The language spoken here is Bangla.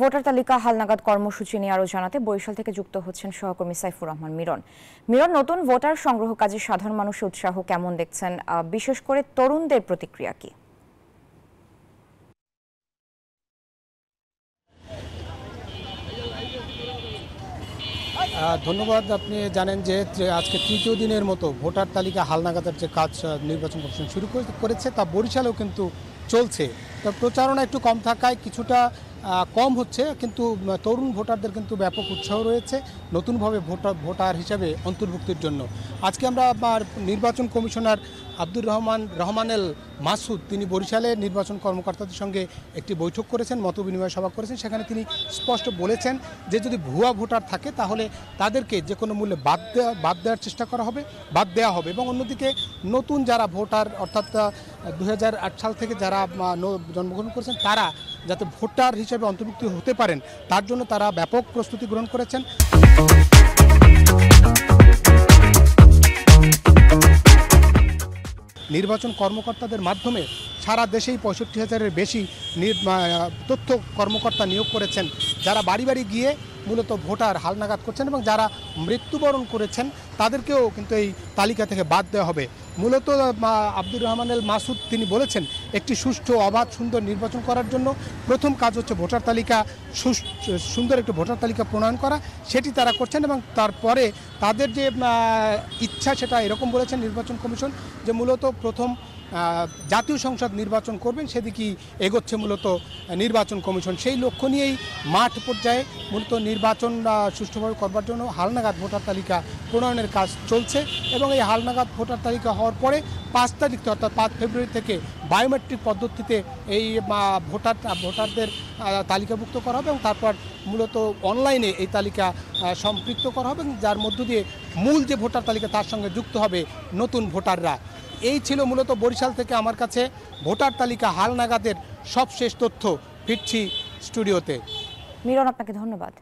ভোটার তালিকা হালনাগাদ কর্মসূচি নিয়ে আরো জানাতে বরিশাল থেকে যুক্ত হচ্ছেন সহকর্মী সাইফুর রহমান মিরন। নতুন ভোটার সংগ্রহ কাজে সাধারণ মানুষের উৎসাহ কেমন দেখছেন, বিশেষ করে তরুণদের প্রতিক্রিয়া কি? ধন্যবাদ। আপনি জানেন যে আজকে তৃতীয় দিনের মতো ভোটার তালিকা হালনাগাদের যে কাজ নির্বাচন কমিশন শুরু করেছে তা বরিশালেও কিন্তু চলছে। তো প্রচারণা একটু কম থাকায় কিছুটা কম হচ্ছে, কিন্তু তরুণ ভোটারদের কিন্তু ব্যাপক উৎসাহ রয়েছে নতুনভাবে ভোটার হিসাবে অন্তর্ভুক্তির জন্য। আজকে আমরা নির্বাচন কমিশনার আব্দুর রহমানেল মাসুদ তিনি বরিশালে নির্বাচন কর্মকর্তাদের সঙ্গে একটি বৈঠক করেছেন, মতবিনিময় সভা করেছেন। সেখানে তিনি স্পষ্ট বলেছেন যে যদি ভুয়া ভোটার থাকে তাহলে তাদেরকে যে কোনো মূল্যে বাদ দেওয়ার চেষ্টা করা হবে, বাদ দেওয়া হবে। এবং অন্যদিকে নতুন যারা ভোটার অর্থাৎ 2008 সাল থেকে যারা জন্মগ্রহণ করেছেন তারা যাতে ভোটার হিসেবে অন্তর্ভুক্ত হতে পারেন তার জন্য তারা ব্যাপক প্রস্তুতি গ্রহণ করেছেন। নির্বাচন কর্মকর্তাদের মাধ্যমে সারা দেশেই 65,000-এর বেশি তথ্য কর্মকর্তা নিয়োগ করেছেন, যারা বাড়ি বাড়ি গিয়ে মূলত ভোটার হালনাগাদ করছেন এবং যারা মৃত্যুবরণ করেছেন তাদেরকেও কিন্তু এই তালিকা থেকে বাদ দেওয়া হবে। মূলত আব্দুর রহমানেল মাসুদ তিনি বলেছেন একটি সুষ্ঠু অবাধ সুন্দর নির্বাচন করার জন্য প্রথম কাজ হচ্ছে ভোটার তালিকা সুন্দর একটি ভোটার তালিকা প্রণয়ন করা, সেটি তারা করছেন। এবং তারপরে তাদের যে ইচ্ছা সেটা এরকম বলেছেন নির্বাচন কমিশন যে মূলত প্রথম জাতীয় সংসদ নির্বাচন করবেন, সেদিকেই এগোচ্ছে মূলত নির্বাচন কমিশন। সেই লক্ষ্য নিয়েই মাঠ পর্যায়ে মূলত নির্বাচন সুষ্ঠুভাবে করবার জন্য হালনাগাদ ভোটার তালিকা প্রণয়নের কাজ চলছে। এবং এই হালনাগাদ ভোটার তালিকা হওয়ার পরে 5 তারিখ অর্থাৎ 5 ফেব্রুয়ারি থেকে বায়োমেট্রিক পদ্ধতিতে এই ভোটারদের তালিকাভুক্ত করা হবে এবং তারপর মূলত অনলাইনে এই তালিকা সম্পৃক্ত করা হবে, যার মধ্য দিয়ে মূল যে ভোটার তালিকা তার সঙ্গে যুক্ত হবে নতুন ভোটাররা। এই ছিল মূলত বরিশাল থেকে আমার কাছে ভোটার তালিকা হালনাগাদের সবশেষ তথ্য। ফিরছি স্টুডিওতে। মিরন, আপনাকে ধন্যবাদ।